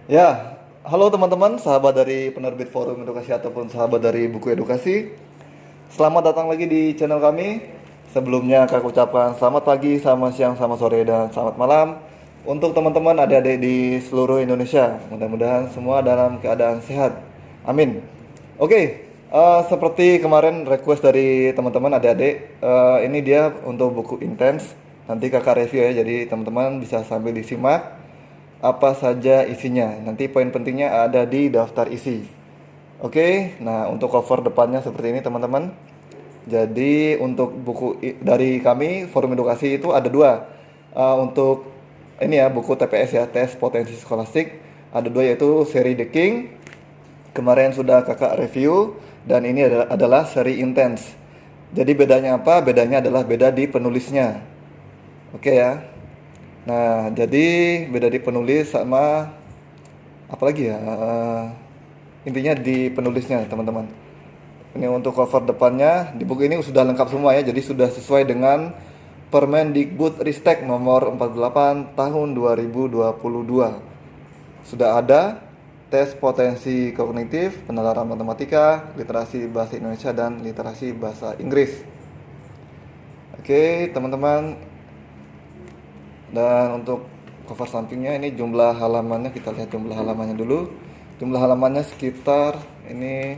Ya, halo teman-teman, sahabat dari penerbit Forum Edukasi ataupun sahabat dari Buku Edukasi. Selamat datang lagi di channel kami. Sebelumnya kak ucapkan selamat pagi, selamat siang, selamat sore, dan selamat malam untuk teman-teman adik-adik di seluruh Indonesia. Mudah-mudahan semua dalam keadaan sehat. Amin. Oke, seperti kemarin request dari teman-teman adik-adik, ini dia untuk buku intens. Nanti kakak review ya, jadi teman-teman bisa sambil disimak apa saja isinya. Nanti poin pentingnya ada di daftar isi. Oke, nah untuk cover depannya seperti ini teman-teman. Jadi untuk buku dari kami Forum Edukasi itu ada dua. Untuk ini ya buku TPS ya, tes potensi skolastik. Ada dua yaitu seri The King. Kemarin sudah kakak review dan ini adalah seri Intense. Jadi bedanya apa? Bedanya adalah beda di penulisnya. Oke ya. Nah, jadi beda di penulis sama apa lagi ya? Intinya di penulisnya, teman-teman. Ini untuk cover depannya, di buku ini sudah lengkap semua ya. Jadi sudah sesuai dengan Permendikbud-Ristek nomor 48 tahun 2022. Sudah ada tes potensi kognitif, penalaran matematika, literasi bahasa Indonesia dan literasi bahasa Inggris. Oke, teman-teman. Dan untuk cover sampingnya ini jumlah halamannya, kita lihat jumlah halamannya dulu. Jumlah halamannya sekitar ini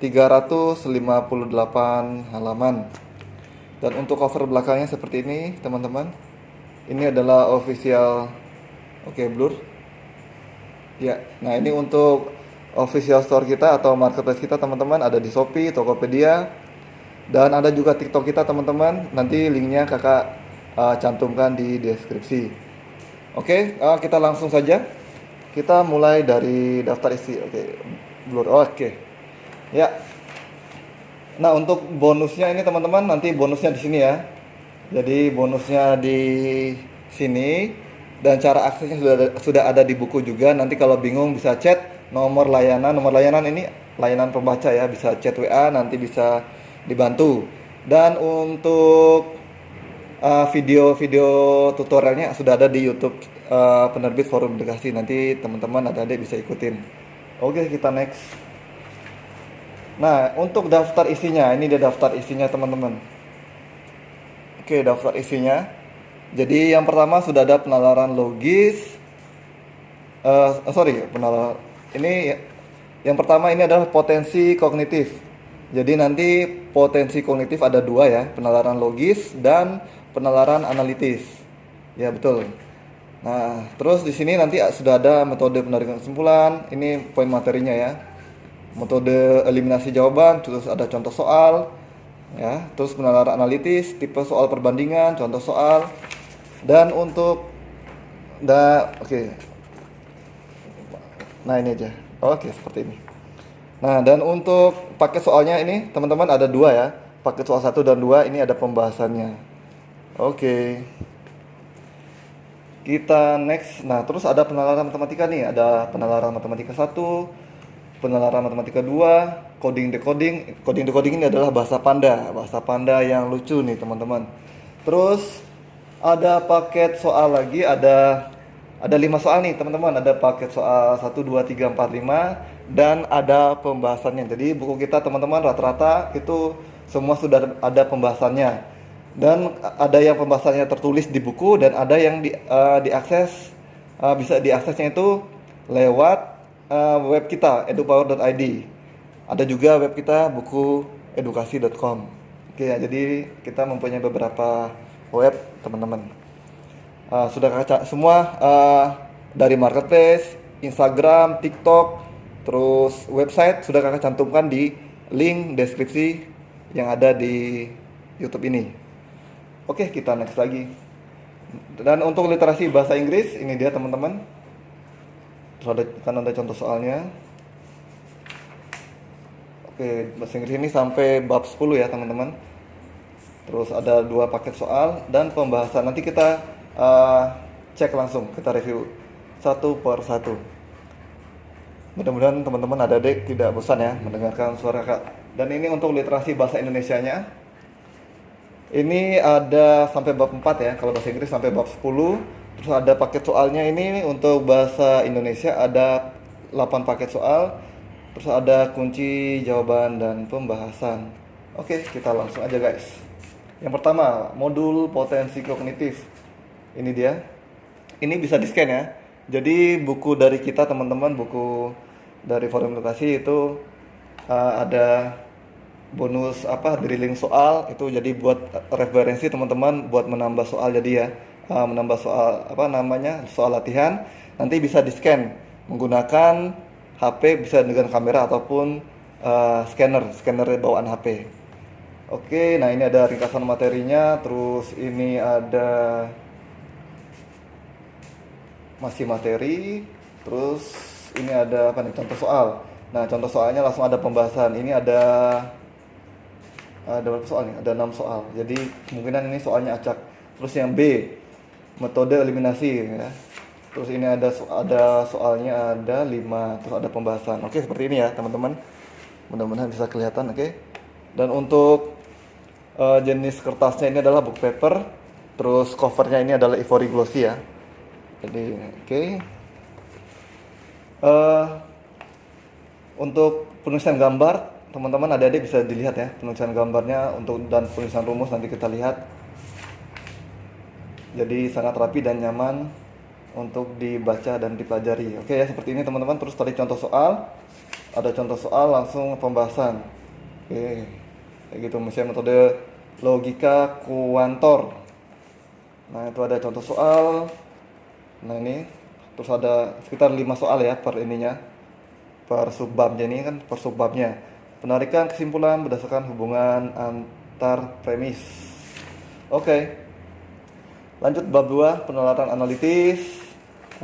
358 halaman. Dan untuk cover belakangnya seperti ini, teman-teman. Ini adalah official. Oke, blur. Ya, nah ini untuk official store kita atau marketplace kita, teman-teman, ada di Shopee, Tokopedia, dan ada juga TikTok kita, teman-teman. Nanti linknya kakak cantumkan di deskripsi. Oke, kita langsung saja. Kita mulai dari daftar isi. Oke, blur. Oke. Ya. Nah, untuk bonusnya ini teman-teman, nanti bonusnya di sini ya. Jadi bonusnya di sini dan cara aksesnya sudah ada di buku juga. Nanti kalau bingung bisa chat nomor layanan. Nomor layanan ini layanan pembaca ya, bisa chat WA, nanti bisa dibantu. Dan untuk video-video tutorialnya sudah ada di YouTube penerbit Forum Edukasi. Nanti teman-teman adik-adik bisa ikutin. Oke, kita next. Nah, untuk daftar isinya, ini dia daftar isinya teman-teman. Oke, daftar isinya. Jadi yang pertama sudah ada penalaran logis. Penalaran ini yang pertama ini adalah potensi kognitif. Jadi nanti potensi kognitif ada dua ya, penalaran logis dan penalaran analitis. Ya betul. Nah, terus di sini nanti sudah ada metode penarikan kesimpulan. Ini poin materinya ya. Metode eliminasi jawaban, terus ada contoh soal, ya. Terus penalaran analitis, tipe soal perbandingan, contoh soal. Dan untuk oke. Nah, ini aja. Oke, seperti ini. Nah, dan untuk paket soalnya ini teman-teman ada dua ya. Paket soal 1 dan 2 ini ada pembahasannya. Oke. Kita next. Nah, terus ada penalaran matematika nih. Ada penalaran matematika 1, penalaran matematika 2, coding decoding. Coding decoding ini adalah bahasa Panda. Bahasa Panda yang lucu nih, teman-teman. Terus ada paket soal lagi, ada 5 soal nih, teman-teman. Ada paket soal 1 2 3 4 5 dan ada pembahasannya. Jadi buku kita teman-teman rata-rata itu semua sudah ada pembahasannya. Dan ada yang pembahasannya tertulis di buku dan ada yang diakses bisa diaksesnya itu lewat web kita edupower.id. Ada juga web kita bukuedukasi.com. Oke ya, jadi kita mempunyai beberapa web teman-teman. Sudah kakak semua dari marketplace, Instagram, TikTok, terus website sudah kakak cantumkan di link deskripsi yang ada di YouTube ini. Oke, kita next lagi. Dan untuk literasi bahasa Inggris ini dia teman-teman. Terus ada contoh soalnya. Oke, bahasa Inggris ini sampai bab 10 ya teman-teman. Terus ada 2 paket soal dan pembahasan. Nanti kita cek langsung, kita review satu per satu. Mudah-mudahan teman-teman adik-adik tidak bosan ya mendengarkan suara kakak. Dan ini untuk literasi bahasa Indonesianya. Ini ada sampai bab 4 ya, kalau bahasa Inggris sampai bab 10. Terus ada paket soalnya ini untuk bahasa Indonesia ada 8 paket soal. Terus ada kunci jawaban dan pembahasan. Oke, kita langsung aja guys. Yang pertama, modul potensi kognitif. Ini dia. Ini bisa di-scan ya. Jadi buku dari kita teman-teman, buku dari Forum Edukasi itu ada bonus apa drilling soal itu, jadi buat referensi teman-teman buat menambah soal, jadi ya menambah soal apa namanya soal latihan nanti bisa di scan menggunakan HP, bisa dengan kamera ataupun scanner bawaan HP. Oke, nah ini ada ringkasan materinya, terus ini ada masih materi, terus ini ada apa nih, contoh soal. Nah contoh soalnya langsung ada pembahasan, ini ada berapa soal nih? Ada 6 soal. Jadi kemungkinan ini soalnya acak. Terus yang B, metode eliminasi ya. Terus ini ada soalnya ada 5, terus ada pembahasan. Oke, seperti ini ya, teman-teman. Mudah-mudahan bisa kelihatan, oke. Dan untuk jenis kertasnya ini adalah book paper. Terus covernya ini adalah ivory glossy ya. Jadi, oke. Untuk penulisan gambar, teman-teman adik-adik bisa dilihat ya penulisan gambarnya dan penulisan rumus nanti kita lihat. Jadi sangat rapi dan nyaman untuk dibaca dan dipelajari. Oke ya, seperti ini teman-teman. Terus tadi contoh soal, ada contoh soal langsung pembahasan. Oke, kayak gitu, misalnya metode logika kuantor. Nah itu ada contoh soal. Nah ini terus ada sekitar 5 soal ya per ininya, per subbabnya. Ini kan per subbabnya. Penarikan kesimpulan berdasarkan hubungan antar premis. Oke. Lanjut bab 2, penalaran analitis.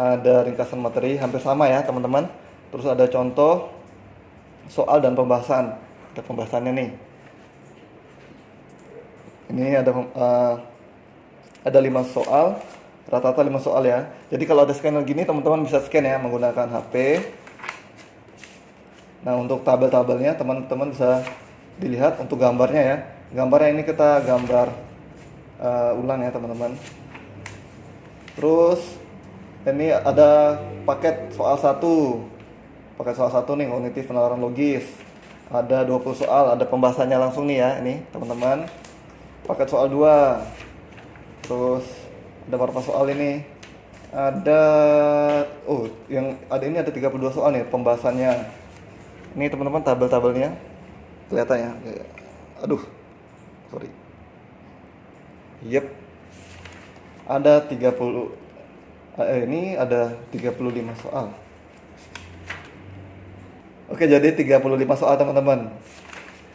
Ada ringkasan materi, hampir sama ya teman-teman. Terus ada contoh soal dan pembahasan. Ada pembahasannya nih. Ini ada 5 soal, rata-rata 5 soal ya. Jadi kalau ada scanner gini teman-teman bisa scan ya menggunakan HP. Nah untuk tabel-tabelnya teman-teman bisa dilihat. Untuk gambarnya ya, gambarnya ini kita gambar ulang ya teman-teman. Terus ini ada paket soal 1, paket soal 1 nih, kognitif penalaran logis. Ada 20 soal, ada pembahasannya langsung nih ya ini teman-teman. Paket soal 2, terus ada beberapa soal ini. Ada yang ada ini ada 32 soal nih pembahasannya. Ini teman-teman tabel-tabelnya kelihatan ya. Aduh, sorry. Yep. Ada 30 ini ada 35 soal. Oke, jadi 35 soal teman-teman.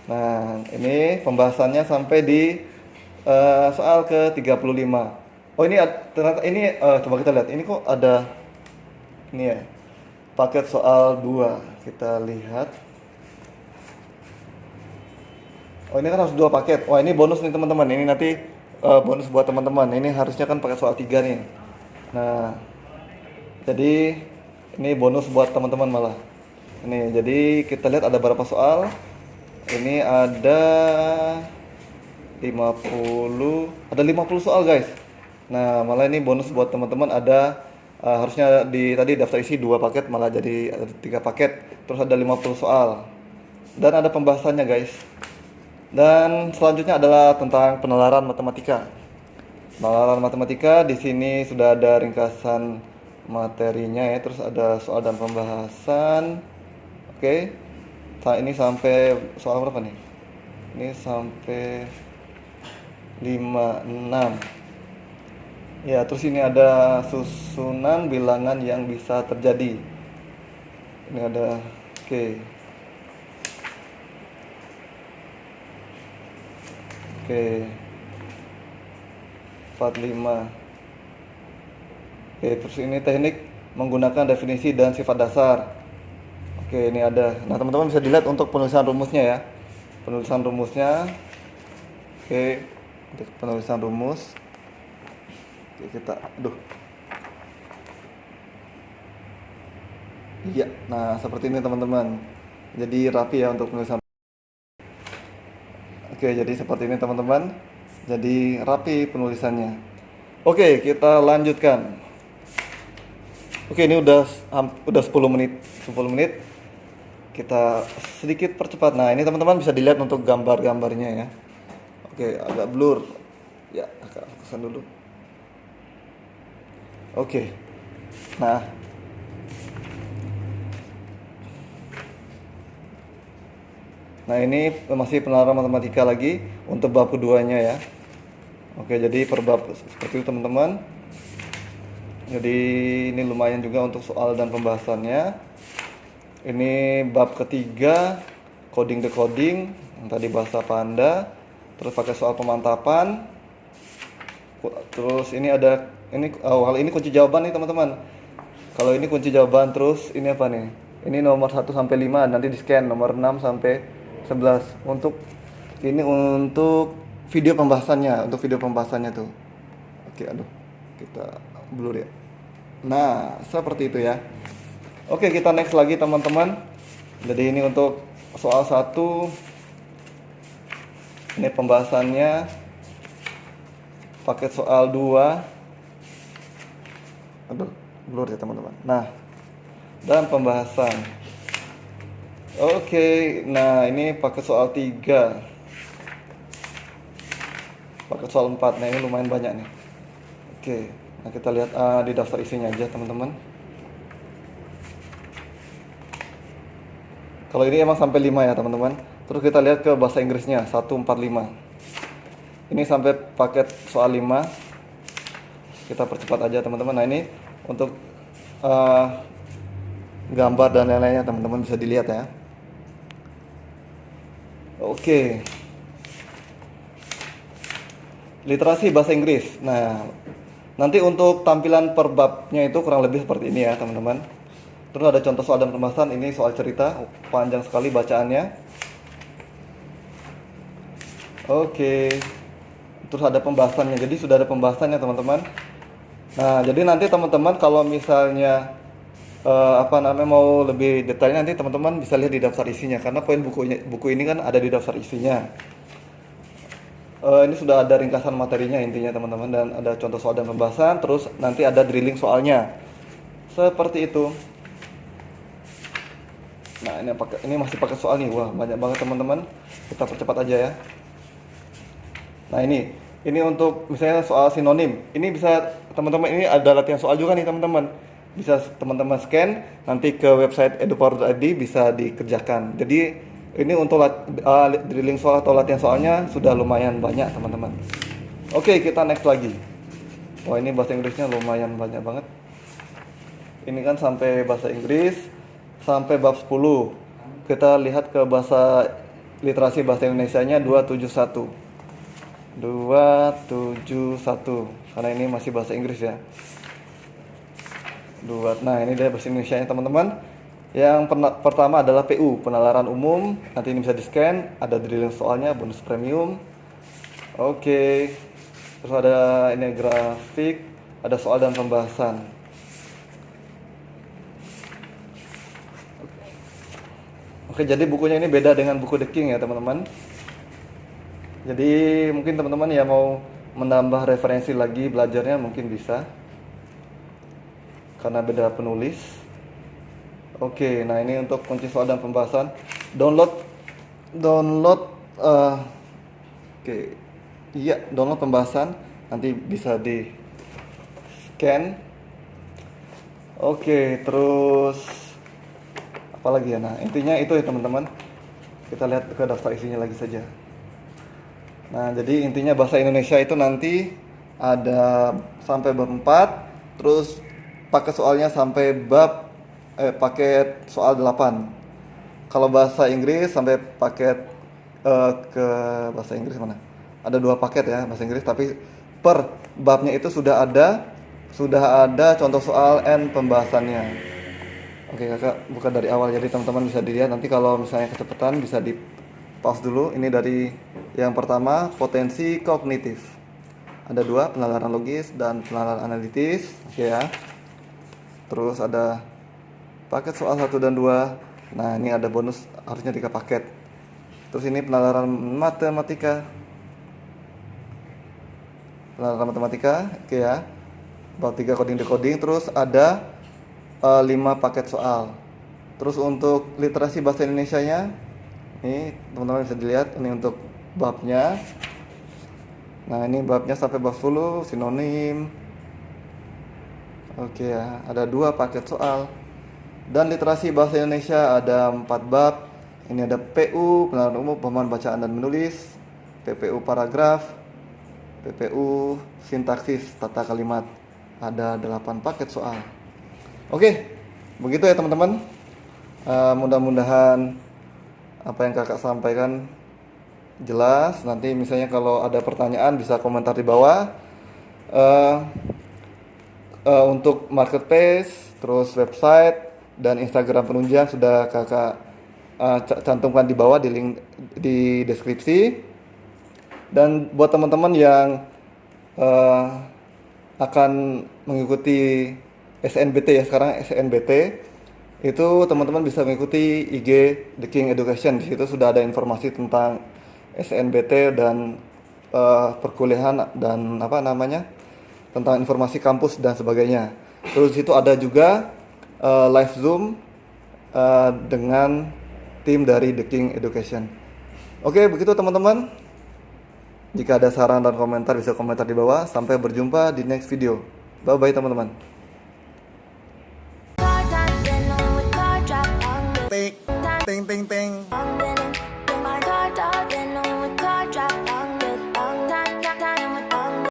Nah, ini pembahasannya sampai di soal ke-35. Oh, ini ternyata ini coba kita lihat. Ini kok ada ini ya. Paket soal 2. Kita lihat. Oh, ini kan harus 2 paket. Wah, ini bonus nih teman-teman. Ini nanti bonus buat teman-teman. Ini harusnya kan paket soal 3 nih. Nah, jadi ini bonus buat teman-teman malah. Ini, jadi kita lihat ada berapa soal. Ini ada 50 soal guys. Nah, malah ini bonus buat teman-teman ada harusnya tadi daftar isi 2 paket, malah jadi ada 3 paket. Terus ada 50 soal. Dan ada pembahasannya guys. Dan selanjutnya adalah tentang penalaran matematika. Penalaran matematika di sini sudah ada ringkasan materinya ya, terus ada soal dan pembahasan. Oke. Nah, ini sampai soal berapa nih? Ini sampai 56. Ya, terus ini ada susunan bilangan yang bisa terjadi. Ini ada, oke. Oke. 45. Oke, terus ini teknik menggunakan definisi dan sifat dasar. Oke, ini ada. Nah, teman-teman bisa dilihat untuk penulisan rumusnya ya. Penulisan rumusnya. Oke, untuk penulisan rumus. Oke, kita Iya, nah seperti ini teman-teman. Jadi rapi ya untuk penulisan. Oke, jadi seperti ini teman-teman. Jadi rapi penulisannya. Oke, kita lanjutkan. Oke, ini udah 10 menit. 10 menit. Kita sedikit percepat. Nah, ini teman-teman bisa dilihat untuk gambar-gambarnya ya. Oke, agak blur. Ya, agak fokusan dulu. Oke. Nah, ini masih penalaran matematika lagi untuk bab keduanya ya. Oke, jadi per bab seperti itu teman-teman. Jadi ini lumayan juga untuk soal dan pembahasannya. Ini bab ketiga, coding decoding, yang tadi bahasa Panda, terus pakai soal pemantapan. Terus ini ada ini kunci jawaban nih teman-teman. Kalau ini kunci jawaban, terus ini apa nih? Ini nomor 1 sampai 5 nanti di scan, nomor 6 sampai 11. Untuk video pembahasannya, tuh. Oke, aduh. Kita blur ya. Nah, seperti itu ya. Oke, kita next lagi teman-teman. Jadi ini untuk soal 1. Ini pembahasannya paket soal 2. Aduh, blur ya teman-teman. Nah, dan pembahasan. Oke, nah ini paket soal 3. Paket soal 4. Nah, ini lumayan banyak nih. Oke, nah kita lihat di daftar isinya aja teman-teman. Kalau ini emang sampai 5 ya teman-teman. Terus kita lihat ke bahasa Inggrisnya 145. Ini sampai paket soal 5. Kita percepat aja teman-teman. Nah, ini untuk gambar dan lain-lainnya teman-teman bisa dilihat ya. Oke. Literasi bahasa Inggris. Nah, nanti untuk tampilan per babnya itu kurang lebih seperti ini ya teman-teman. Terus ada contoh soal dan pembahasan. Ini soal cerita, panjang sekali bacaannya. Oke. Terus ada pembahasannya. Jadi sudah ada pembahasannya teman-teman. Nah, jadi nanti teman-teman kalau misalnya mau lebih detailnya, nanti teman-teman bisa lihat di daftar isinya, karena poin buku ini kan ada di daftar isinya. Ini sudah ada ringkasan materinya intinya teman-teman, dan ada contoh soal dan pembahasan. Terus nanti ada drilling soalnya seperti itu. Nah, ini masih pakai soal nih. Wah, banyak banget teman-teman. Kita percepat aja ya. Nah, ini untuk misalnya soal sinonim. Ini bisa teman-teman, ini ada latihan soal juga nih teman-teman. Bisa teman-teman scan nanti ke website edupower.id, bisa dikerjakan. Jadi ini untuk drilling soal atau latihan soalnya sudah lumayan banyak teman-teman. Oke, kita next lagi. Wah, ini bahasa Inggrisnya lumayan banyak banget. Ini kan sampai bahasa Inggris sampai bab 10. Kita lihat ke bahasa literasi bahasa Indonesianya 271. 271. Karena ini masih bahasa Inggris ya. Nah, ini dia bahasa Indonesianya teman-teman. Yang pertama adalah PU, penalaran umum. Nanti ini bisa di scan, ada drilling soalnya, bonus premium. Oke. Terus ada ini grafik, ada soal dan pembahasan. Oke, jadi bukunya ini beda dengan buku The King ya teman-teman. Jadi mungkin teman-teman ya mau menambah referensi lagi belajarnya mungkin bisa, karena beda penulis. Oke, nah ini untuk kunci soal dan pembahasan. Download download pembahasan, nanti bisa di scan. Oke, terus apa lagi ya? Nah, intinya itu ya teman-teman. Kita lihat ke daftar isinya lagi saja. Nah, jadi intinya bahasa Indonesia itu nanti ada sampai bab 4, terus pakai soalnya sampai paket soal 8. Kalau bahasa Inggris sampai paket ke bahasa Inggris mana? Ada 2 paket ya bahasa Inggris, tapi per babnya itu sudah ada contoh soal and pembahasannya. Oke, kakak buka dari awal, jadi teman-teman bisa dilihat. Nanti kalau misalnya kecepatan bisa di pause dulu. Ini dari yang pertama, potensi kognitif. Ada 2, penalaran logis dan penalaran analitis. Oke ya. Terus ada paket soal 1 dan 2. Nah, ini ada bonus, harusnya 3 paket. Terus ini penalaran matematika. Oke ya. Bab 3 coding decoding. Terus ada 5 paket soal. Terus untuk literasi bahasa Indonesianya, ini teman-teman bisa dilihat, ini untuk babnya. Nah, ini babnya sampai bab 10, sinonim. Oke ya, ada 2 paket soal. Dan literasi bahasa Indonesia ada 4 bab. Ini ada PU, penerapan umum, pemahaman bacaan dan menulis, PPU paragraf, PPU sintaksis tata kalimat. Ada 8 paket soal. Oke, begitu ya teman-teman. Mudah-mudahan apa yang kakak sampaikan jelas. Nanti misalnya kalau ada pertanyaan bisa komentar di bawah. Untuk marketplace, terus website dan Instagram penunjang sudah kakak cantumkan di bawah di link di deskripsi. Dan buat teman-teman yang akan mengikuti SNBT ya, sekarang SNBT itu teman-teman bisa mengikuti IG The King Education. Di situ sudah ada informasi tentang SNBT dan perkuliahan dan tentang informasi kampus dan sebagainya. Terus di situ ada juga live Zoom dengan tim dari The King Education. Oke, begitu teman-teman. Jika ada saran dan komentar bisa komentar di bawah. Sampai berjumpa di next video. Bye-bye teman-teman. Ting ting ting ting.